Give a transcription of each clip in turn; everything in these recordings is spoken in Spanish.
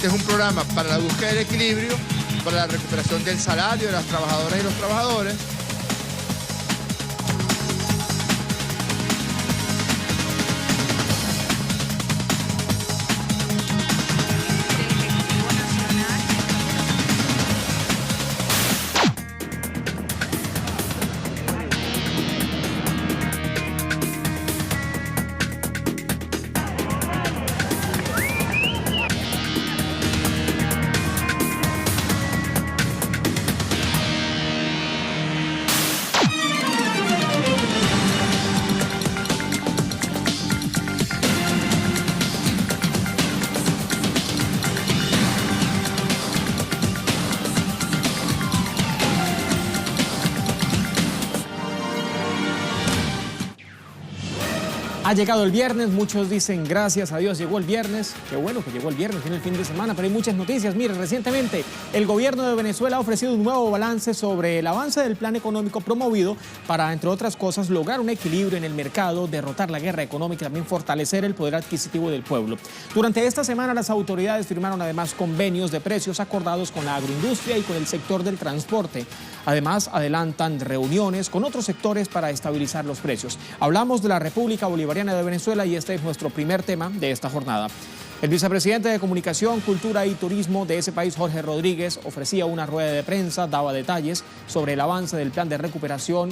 Este es un programa para la búsqueda del equilibrio, para la recuperación del salario de las trabajadoras y los trabajadores. Ha llegado el viernes, muchos dicen gracias a Dios llegó el viernes. Qué bueno que llegó el viernes, viene el fin de semana, pero hay muchas noticias. Mire, recientemente el gobierno de Venezuela ha ofrecido un nuevo balance sobre el avance del plan económico promovido para, entre otras cosas, lograr un equilibrio en el mercado, derrotar la guerra económica y también fortalecer el poder adquisitivo del pueblo. Durante esta semana las autoridades firmaron además convenios de precios acordados con la agroindustria y con el sector del transporte. Además, adelantan reuniones con otros sectores para estabilizar los precios. Hablamos de la República Bolivariana de Venezuela y este es nuestro primer tema de esta jornada. El vicepresidente de Comunicación, Cultura y Turismo de ese país, Jorge Rodríguez, ofrecía una rueda de prensa, daba detalles sobre el avance del plan de recuperación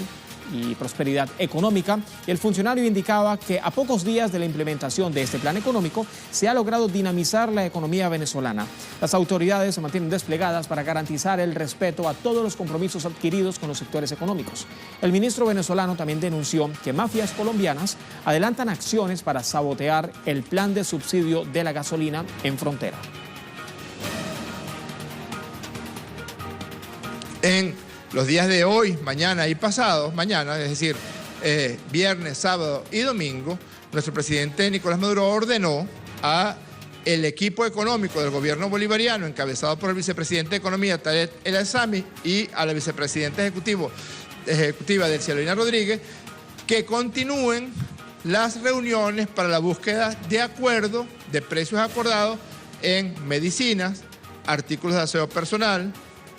y prosperidad económica, y el funcionario indicaba que a pocos días de la implementación de este plan económico se ha logrado dinamizar la economía venezolana. Las autoridades se mantienen desplegadas para garantizar el respeto a todos los compromisos adquiridos con los sectores económicos. El ministro venezolano también denunció que mafias colombianas adelantan acciones para sabotear el plan de subsidio de la gasolina en frontera. En los días de hoy, mañana y pasado, mañana, es decir, viernes, sábado y domingo, nuestro presidente Nicolás Maduro ordenó a el equipo económico del gobierno bolivariano, encabezado por el vicepresidente de Economía, Tarek El Aissami, y a la vicepresidenta ejecutiva, Delcy Rodríguez, que continúen las reuniones para la búsqueda de acuerdo de precios acordados en medicinas, artículos de aseo personal,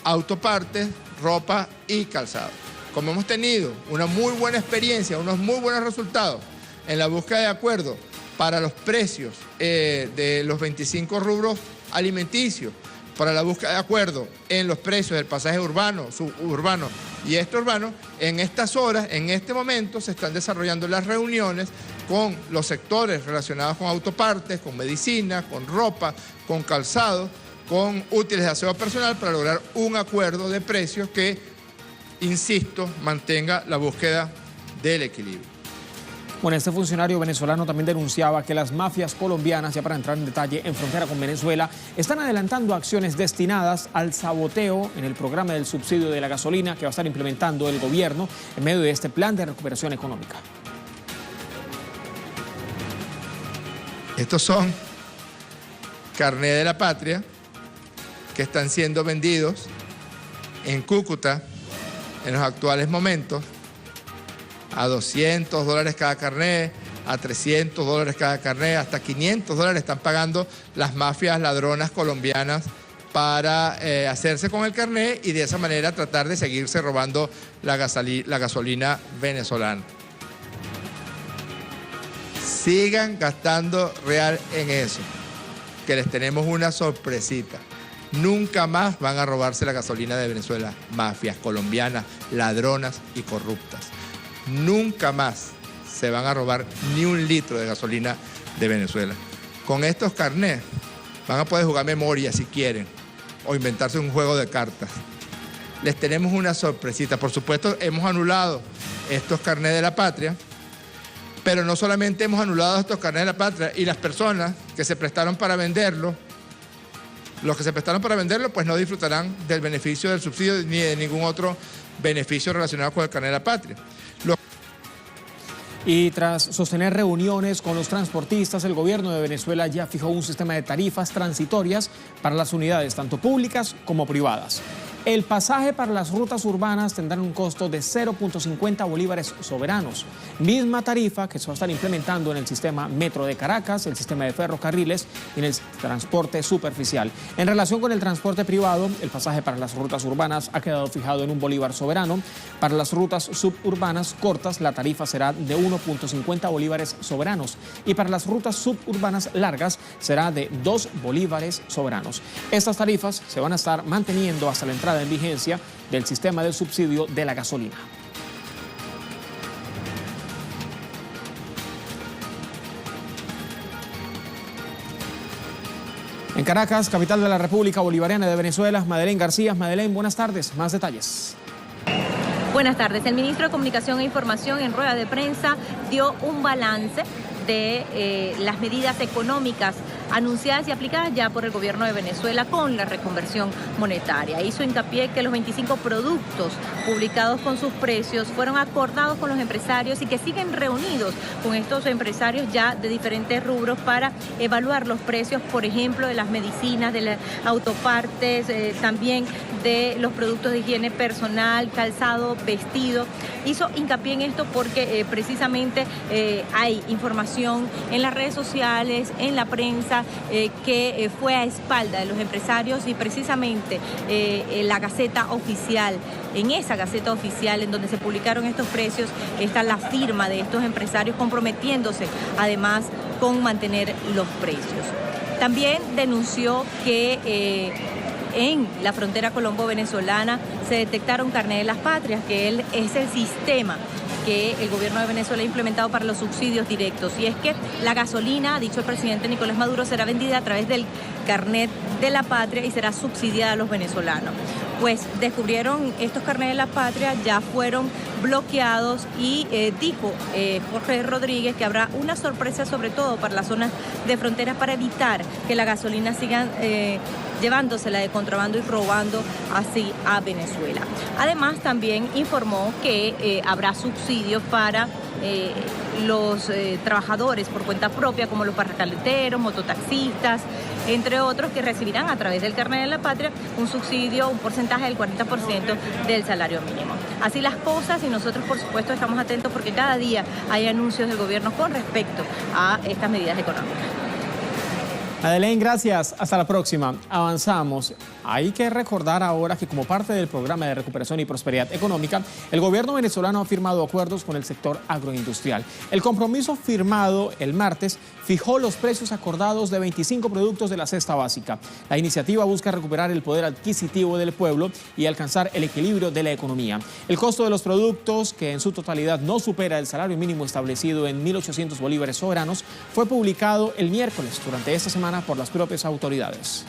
autopartes, ropa y calzado. Como hemos tenido una muy buena experiencia, unos muy buenos resultados en la búsqueda de acuerdo para los precios de los 25 rubros alimenticios, para la búsqueda de acuerdo en los precios del pasaje urbano, suburbano y extraurbano, en estas horas, en este momento, se están desarrollando las reuniones con los sectores relacionados con autopartes, con medicina, con ropa, con calzado, con útiles de aseo personal para lograr un acuerdo de precios que, insisto, mantenga la búsqueda del equilibrio. Bueno, este funcionario venezolano también denunciaba que las mafias colombianas, ya para entrar en detalle, en frontera con Venezuela, están adelantando acciones destinadas al saboteo en el programa del subsidio de la gasolina que va a estar implementando el gobierno en medio de este plan de recuperación económica. Estos son carné de la patria que están siendo vendidos en Cúcuta en los actuales momentos a $200 cada carné, a $300 cada carné, hasta $500 están pagando las mafias ladronas colombianas para hacerse con el carné y de esa manera tratar de seguirse robando la gasolina venezolana. Sigan gastando real en eso, que les tenemos una sorpresita. Nunca más van a robarse la gasolina de Venezuela, mafias colombianas, ladronas y corruptas. Nunca más se van a robar ni un litro de gasolina de Venezuela. Con estos carnés van a poder jugar memoria si quieren o inventarse un juego de cartas. Les tenemos una sorpresita. Por supuesto, hemos anulado estos carnés de la patria, pero no solamente hemos anulado estos carnés de la patria y las personas que se prestaron para venderlo, los que se prestaron para venderlo, pues no disfrutarán del beneficio del subsidio ni de ningún otro beneficio relacionado con el carnet de la patria. Y tras sostener reuniones con los transportistas, el gobierno de Venezuela ya fijó un sistema de tarifas transitorias para las unidades, tanto públicas como privadas. El pasaje para las rutas urbanas tendrá un costo de 0.50 bolívares soberanos, misma tarifa que se va a estar implementando en el sistema Metro de Caracas, el sistema de ferrocarriles y en el transporte superficial. En relación con el transporte privado, el pasaje para las rutas urbanas ha quedado fijado en 1 bolívar soberano. Para las rutas suburbanas cortas, la tarifa será de 1.50 bolívares soberanos y para las rutas suburbanas largas será de 2 bolívares soberanos. Estas tarifas se van a estar manteniendo hasta la entrada en vigencia del sistema de subsidio de la gasolina. En Caracas, capital de la República Bolivariana de Venezuela, Madeleine García. Madeleine, buenas tardes. Más detalles. Buenas tardes. El ministro de Comunicación e Información en rueda de prensa dio un balance de las medidas económicas anunciadas y aplicadas ya por el gobierno de Venezuela con la reconversión monetaria. Hizo hincapié que los 25 productos publicados con sus precios fueron acordados con los empresarios y que siguen reunidos con estos empresarios ya de diferentes rubros para evaluar los precios, por ejemplo, de las medicinas, de las autopartes, también de los productos de higiene personal, calzado, vestido. Hizo hincapié en esto porque precisamente hay información en las redes sociales, en la prensa, que fue a espalda de los empresarios y precisamente la Gaceta Oficial, en esa Gaceta Oficial en donde se publicaron estos precios, está la firma de estos empresarios comprometiéndose además con mantener los precios. También denunció que en la frontera colombo-venezolana se detectaron carnet de las patrias, que es el sistema que el gobierno de Venezuela ha implementado para los subsidios directos. Y es que la gasolina, ha dicho el presidente Nicolás Maduro, será vendida a través del carnet de la patria y será subsidiada a los venezolanos. Pues descubrieron estos carnets de la patria, ya fueron bloqueados y dijo Jorge Rodríguez que habrá una sorpresa sobre todo para las zonas de fronteras para evitar que la gasolina sigan llevándosela de contrabando y robando así a Venezuela. Además también informó que habrá subsidios para los trabajadores por cuenta propia, como los parracaleteros, mototaxistas, entre otros, que recibirán a través del carnet de la patria un subsidio, un porcentaje del 40% del salario mínimo. Así las cosas, y nosotros por supuesto estamos atentos porque cada día hay anuncios del gobierno con respecto a estas medidas económicas. Madeleine, gracias. Hasta la próxima. Avanzamos. Hay que recordar ahora que como parte del programa de recuperación y prosperidad económica, el gobierno venezolano ha firmado acuerdos con el sector agroindustrial. El compromiso firmado el martes fijó los precios acordados de 25 productos de la cesta básica. La iniciativa busca recuperar el poder adquisitivo del pueblo y alcanzar el equilibrio de la economía. El costo de los productos, que en su totalidad no supera el salario mínimo establecido en 1.800 bolívares soberanos, fue publicado el miércoles durante esta semana por las propias autoridades.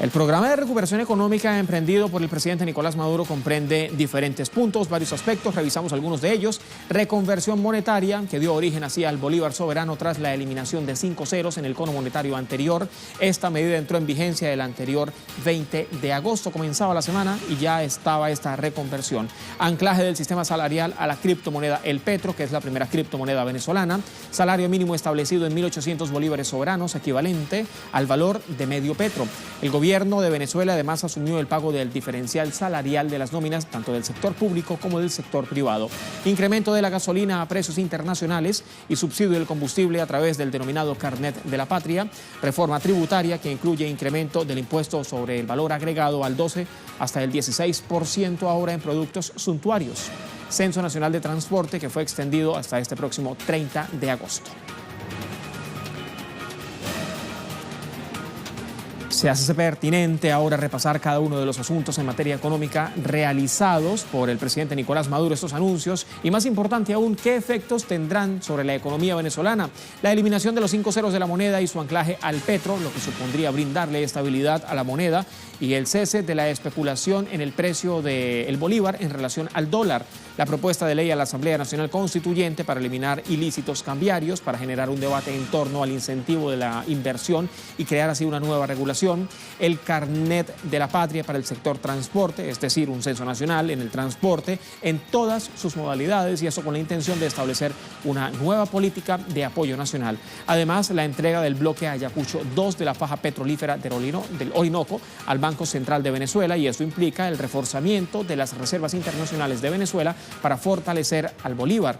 El programa de recuperación económica emprendido por el presidente Nicolás Maduro comprende diferentes puntos, varios aspectos, revisamos algunos de ellos. Reconversión monetaria, que dio origen así al bolívar soberano tras la eliminación de 5 ceros en el cono monetario anterior. Esta medida entró en vigencia el anterior 20 de agosto, comenzaba la semana y ya estaba esta reconversión. Anclaje del sistema salarial a la criptomoneda El Petro, que es la primera criptomoneda venezolana. Salario mínimo establecido en 1.800 bolívares soberanos, equivalente al valor de medio petro. El gobierno de Venezuela además asumió el pago del diferencial salarial de las nóminas tanto del sector público como del sector privado. Incremento de la gasolina a precios internacionales y subsidio del combustible a través del denominado carnet de la patria. Reforma tributaria que incluye incremento del impuesto sobre el valor agregado al 12 hasta el 16% ahora en productos suntuarios. Censo Nacional de Transporte que fue extendido hasta este próximo 30 de agosto. Se hace pertinente ahora repasar cada uno de los asuntos en materia económica realizados por el presidente Nicolás Maduro, estos anuncios, y más importante aún, qué efectos tendrán sobre la economía venezolana. La eliminación de los 5 ceros de la moneda y su anclaje al petro, lo que supondría brindarle estabilidad a la moneda, y el cese de la especulación en el precio del bolívar en relación al dólar. La propuesta de ley a la Asamblea Nacional Constituyente para eliminar ilícitos cambiarios, para generar un debate en torno al incentivo de la inversión y crear así una nueva regulación. discusión el carnet de la patria para el sector transporte, es decir, un censo nacional en el transporte en todas sus modalidades, y eso con la intención de establecer una nueva política de apoyo nacional. Además, la entrega del bloque Ayacucho 2 de la faja petrolífera del Orinoco al Banco Central de Venezuela, y eso implica el reforzamiento de las reservas internacionales de Venezuela para fortalecer al bolívar.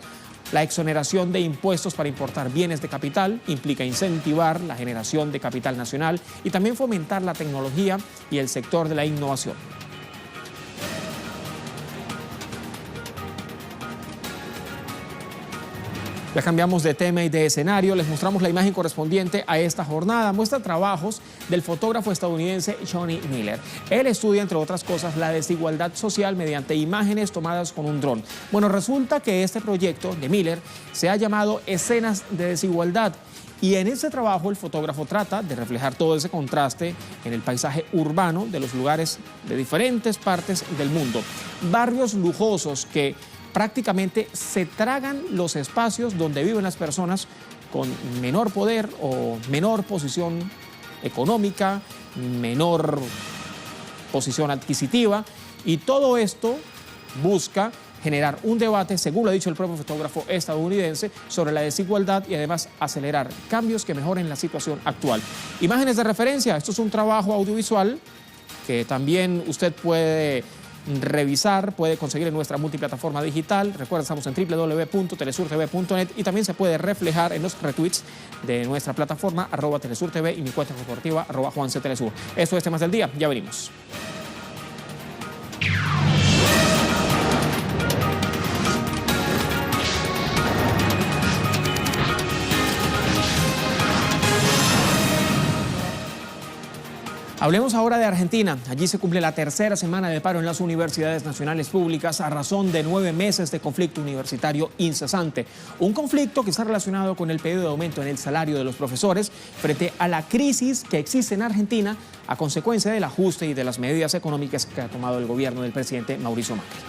La exoneración de impuestos para importar bienes de capital implica incentivar la generación de capital nacional y también fomentar la tecnología y el sector de la innovación. Ya cambiamos de tema y de escenario. Les mostramos la imagen correspondiente a esta jornada. Muestra trabajos del fotógrafo estadounidense Johnny Miller. Él estudia, entre otras cosas, la desigualdad social mediante imágenes tomadas con un dron. Bueno, resulta que este proyecto de Miller se ha llamado Escenas de Desigualdad. Y en ese trabajo el fotógrafo trata de reflejar todo ese contraste en el paisaje urbano de los lugares de diferentes partes del mundo. Barrios lujosos que prácticamente se tragan los espacios donde viven las personas con menor poder o menor posición económica, menor posición adquisitiva, y todo esto busca generar un debate, según lo ha dicho el propio fotógrafo estadounidense, sobre la desigualdad y además acelerar cambios que mejoren la situación actual. Imágenes de referencia: esto es un trabajo audiovisual que también usted puede revisar, puede conseguir en nuestra multiplataforma digital. Recuerda, estamos en www.telesurtv.net, y también se puede reflejar en los retweets de nuestra plataforma @telesurtv y mi cuenta corporativa @JuanCTelesur. Esto es Temas del Día, ya venimos. Hablemos ahora de Argentina. Allí se cumple la tercera semana de paro en las universidades nacionales públicas a razón de 9 meses de conflicto universitario incesante. Un conflicto que está relacionado con el pedido de aumento en el salario de los profesores frente a la crisis que existe en Argentina a consecuencia del ajuste y de las medidas económicas que ha tomado el gobierno del presidente Mauricio Macri.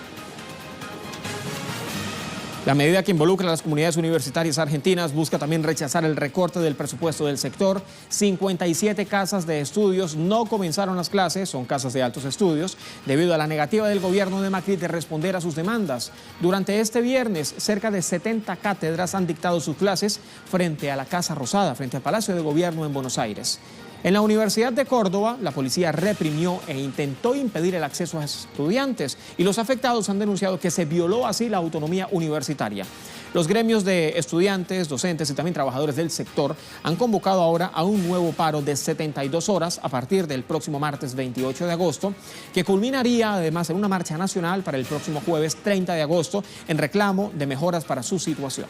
La medida que involucra a las comunidades universitarias argentinas busca también rechazar el recorte del presupuesto del sector. 57 casas de estudios no comenzaron las clases, son casas de altos estudios, debido a la negativa del gobierno de Macri de responder a sus demandas. Durante este viernes, cerca de 70 cátedras han dictado sus clases frente a la Casa Rosada, frente al Palacio de Gobierno en Buenos Aires. En la Universidad de Córdoba, la policía reprimió e intentó impedir el acceso a estudiantes, y los afectados han denunciado que se violó así la autonomía universitaria. Los gremios de estudiantes, docentes y también trabajadores del sector han convocado ahora a un nuevo paro de 72 horas a partir del próximo martes 28 de agosto, que culminaría además en una marcha nacional para el próximo jueves 30 de agosto en reclamo de mejoras para su situación.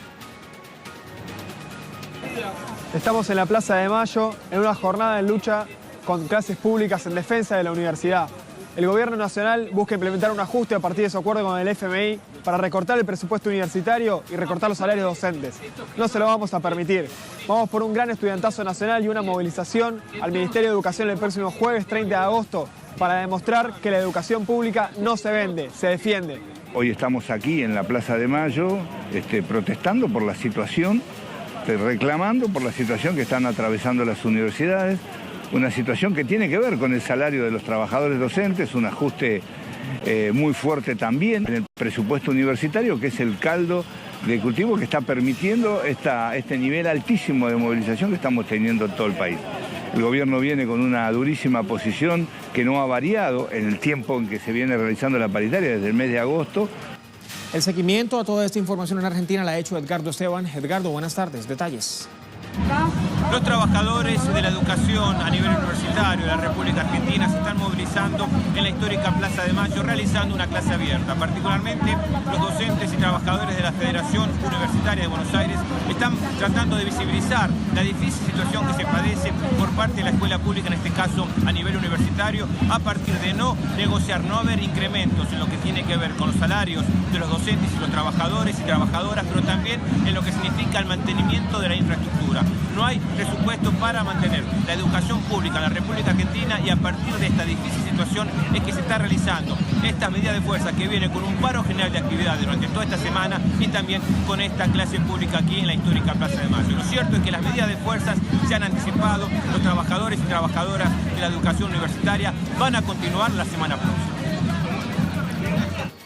Estamos en la Plaza de Mayo en una jornada de lucha con clases públicas en defensa de la universidad. El gobierno nacional busca implementar un ajuste a partir de su acuerdo con el FMI para recortar el presupuesto universitario y recortar los salarios docentes. No se lo vamos a permitir. Vamos por un gran estudiantazo nacional y una movilización al Ministerio de Educación el próximo jueves 30 de agosto para demostrar que la educación pública no se vende, se defiende. Hoy estamos aquí en la Plaza de Mayo protestando por la situación, reclamando por la situación que están atravesando las universidades, una situación que tiene que ver con el salario de los trabajadores docentes, un ajuste muy fuerte también en el presupuesto universitario, que es el caldo de cultivo que está permitiendo este nivel altísimo de movilización que estamos teniendo en todo el país. El gobierno viene con una durísima posición que no ha variado en el tiempo en que se viene realizando la paritaria, desde el mes de agosto. El seguimiento a toda esta información en Argentina la ha hecho Edgardo Esteban. Edgardo, buenas tardes. Detalles. Los trabajadores de la educación a nivel universitario de la República Argentina se están movilizando en la histórica Plaza de Mayo, realizando una clase abierta. Particularmente los docentes y trabajadores de la Federación Universitaria de Buenos Aires están tratando de visibilizar la difícil situación que se padece por parte de la escuela pública, en este caso a nivel universitario, a partir de no negociar, no haber incrementos en lo que tiene que ver con los salarios de los docentes y los trabajadores y trabajadoras, pero también en lo que significa el mantenimiento de la infraestructura. No hay presupuesto para mantener la educación pública en la República Argentina, y a partir de esta difícil situación información es que se está realizando esta medida de fuerza que viene con un paro general de actividad durante toda esta semana y también con esta clase pública aquí en la histórica Plaza de Mayo. Lo cierto es que las medidas de fuerzas se han anticipado, los trabajadores y trabajadoras de la educación universitaria van a continuar la semana próxima.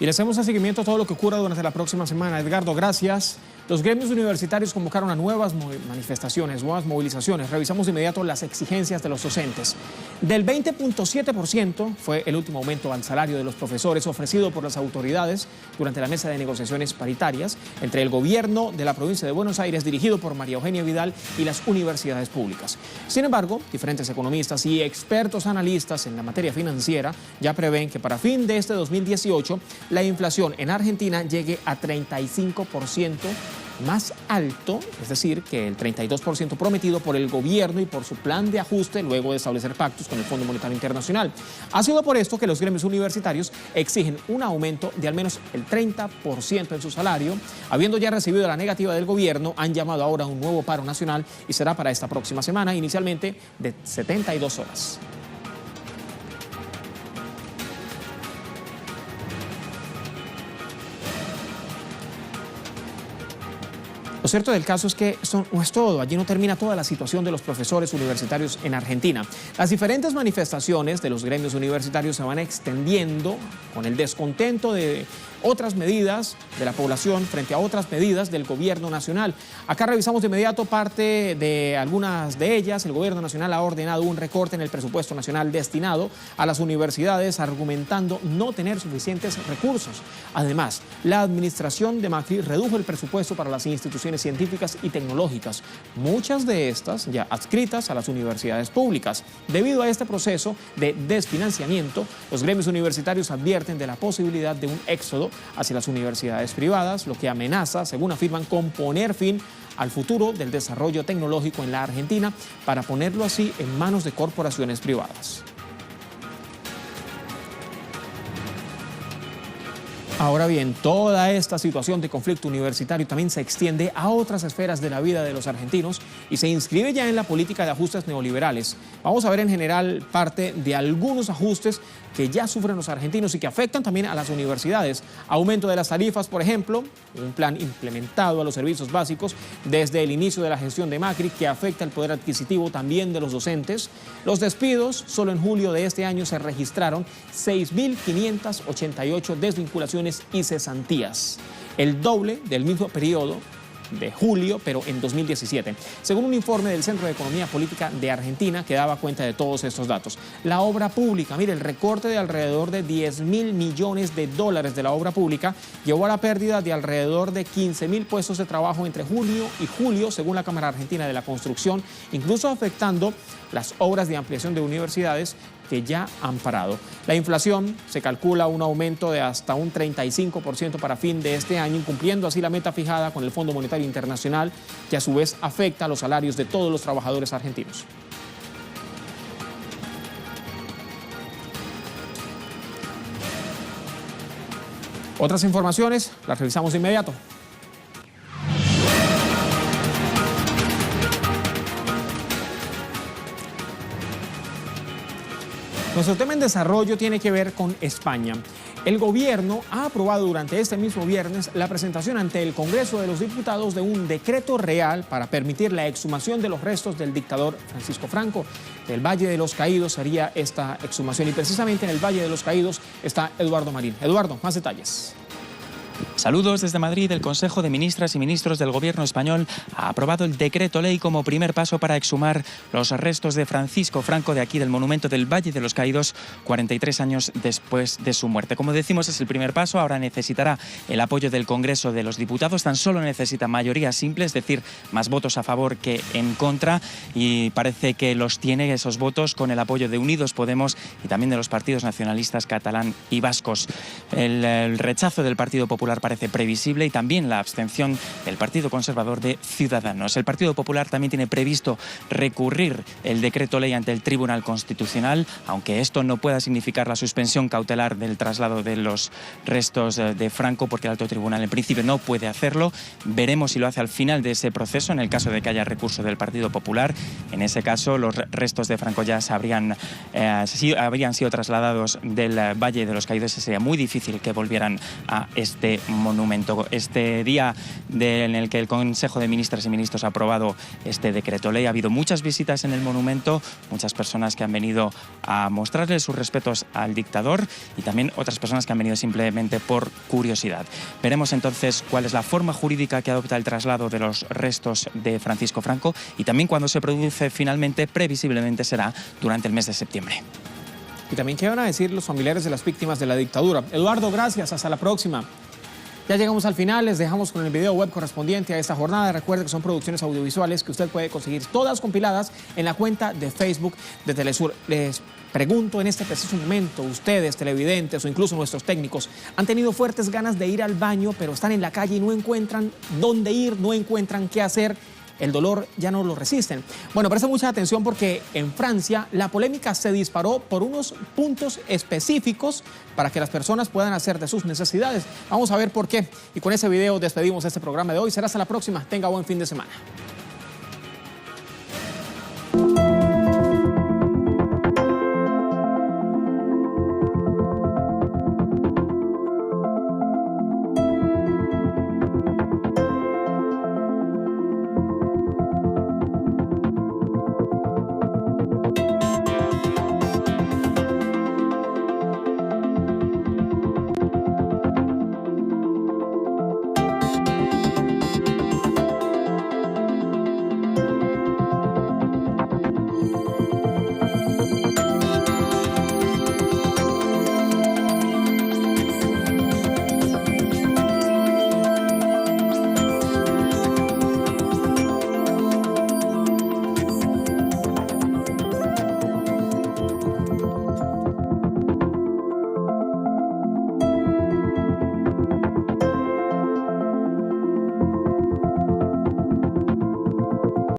Y le hacemos a seguimiento a todo lo que ocurra durante la próxima semana. Edgardo, gracias. Los gremios universitarios convocaron a nuevas manifestaciones, nuevas movilizaciones. Revisamos de inmediato las exigencias de los docentes. Del 20.7% fue el último aumento al salario de los profesores ofrecido por las autoridades durante la mesa de negociaciones paritarias entre el gobierno de la provincia de Buenos Aires, dirigido por María Eugenia Vidal, y las universidades públicas. Sin embargo, diferentes economistas y expertos analistas en la materia financiera ya prevén que para fin de este 2018 la inflación en Argentina llegue a 35%, más alto, es decir, que el 32% prometido por el gobierno y por su plan de ajuste luego de establecer pactos con el Fondo Monetario Internacional. Ha sido por esto que los gremios universitarios exigen un aumento de al menos el 30% en su salario. Habiendo ya recibido la negativa del gobierno, han llamado ahora a un nuevo paro nacional y será para esta próxima semana, inicialmente de 72 horas. Lo cierto del caso es que esto no es todo. Allí no termina toda la situación de los profesores universitarios en Argentina. Las diferentes manifestaciones de los gremios universitarios se van extendiendo con el descontento de otras medidas de la población frente a otras medidas del gobierno nacional. Acá revisamos de inmediato parte de algunas de ellas. El gobierno nacional ha ordenado un recorte en el presupuesto nacional destinado a las universidades, argumentando no tener suficientes recursos. Además, la administración de Macri redujo el presupuesto para las instituciones científicas y tecnológicas, muchas de estas ya adscritas a las universidades públicas. Debido a este proceso de desfinanciamiento, los gremios universitarios advierten de la posibilidad de un éxodo hacia las universidades privadas, lo que amenaza, según afirman, con poner fin al futuro del desarrollo tecnológico en la Argentina para ponerlo así en manos de corporaciones privadas. Ahora bien, toda esta situación de conflicto universitario también se extiende a otras esferas de la vida de los argentinos y se inscribe ya en la política de ajustes neoliberales. Vamos a ver en general parte de algunos ajustes que ya sufren los argentinos y que afectan también a las universidades. Aumento de las tarifas, por ejemplo, un plan implementado a los servicios básicos desde el inicio de la gestión de Macri que afecta el poder adquisitivo también de los docentes. Los despidos, solo en julio de este año se registraron 6.588 desvinculaciones y cesantías, el doble del mismo periodo de julio, pero en 2017, según un informe del Centro de Economía Política de Argentina que daba cuenta de todos estos datos. La obra pública, mire, el recorte de alrededor de 10.000 millones de dólares de la obra pública llevó a la pérdida de alrededor de 15.000 puestos de trabajo entre junio y julio, según la Cámara Argentina de la Construcción, incluso afectando las obras de ampliación de universidades que ya han parado. La inflación se calcula un aumento de hasta un 35% para fin de este año, incumpliendo así la meta fijada con el Fondo Monetario Internacional, que a su vez afecta a los salarios de todos los trabajadores argentinos. Otras informaciones las revisamos de inmediato. Nuestro tema en desarrollo tiene que ver con España. El gobierno ha aprobado durante este mismo viernes la presentación ante el Congreso de los Diputados de un decreto real para permitir la exhumación de los restos del dictador Francisco Franco. Del Valle de los Caídos sería esta exhumación y precisamente en el Valle de los Caídos está Eduardo Marín. Eduardo, más detalles. Saludos desde Madrid. El Consejo de Ministras y Ministros del Gobierno español ha aprobado el decreto ley como primer paso para exhumar los restos de Francisco Franco de aquí del monumento del Valle de los Caídos 43 años después de su muerte. Como decimos, es el primer paso. Ahora necesitará el apoyo del Congreso de los Diputados. Tan solo necesita mayoría simple, es decir, más votos a favor que en contra, y parece que los tiene esos votos con el apoyo de Unidos Podemos y también de los partidos nacionalistas catalán y vascos. El rechazo del Partido Popular parece parece previsible, y también la abstención del Partido Conservador de Ciudadanos. El Partido Popular también tiene previsto recurrir el decreto ley ante el Tribunal Constitucional, aunque esto no pueda significar la suspensión cautelar del traslado de los restos de Franco, porque el alto tribunal en principio no puede hacerlo. Veremos si lo hace al final de ese proceso, en el caso de que haya recurso del Partido Popular. En ese caso, los restos de Franco ya habrían sido trasladados del Valle de los Caídos, y sería muy difícil que volvieran a este monumento. Este día en el que el Consejo de Ministras y Ministros ha aprobado este decreto ley, ha habido muchas visitas en el monumento, muchas personas que han venido a mostrarle sus respetos al dictador, y también otras personas que han venido simplemente por curiosidad. Veremos entonces cuál es la forma jurídica que adopta el traslado de los restos de Francisco Franco, y también cuando se produce finalmente, previsiblemente será durante el mes de septiembre. Y también qué van a decir los familiares de las víctimas de la dictadura. Eduardo, gracias, hasta la próxima. Ya llegamos al final, les dejamos con el video web correspondiente a esta jornada. Recuerde que son producciones audiovisuales que usted puede conseguir todas compiladas en la cuenta de Facebook de Telesur. Les pregunto en este preciso momento, ustedes, televidentes o incluso nuestros técnicos, ¿han tenido fuertes ganas de ir al baño, pero están en la calle y no encuentran dónde ir, no encuentran qué hacer? El dolor ya no lo resisten. Bueno, presta mucha atención porque en Francia la polémica se disparó por unos puntos específicos para que las personas puedan hacer de sus necesidades. Vamos a ver por qué. Y con ese video despedimos este programa de hoy. Será hasta la próxima. Tenga buen fin de semana.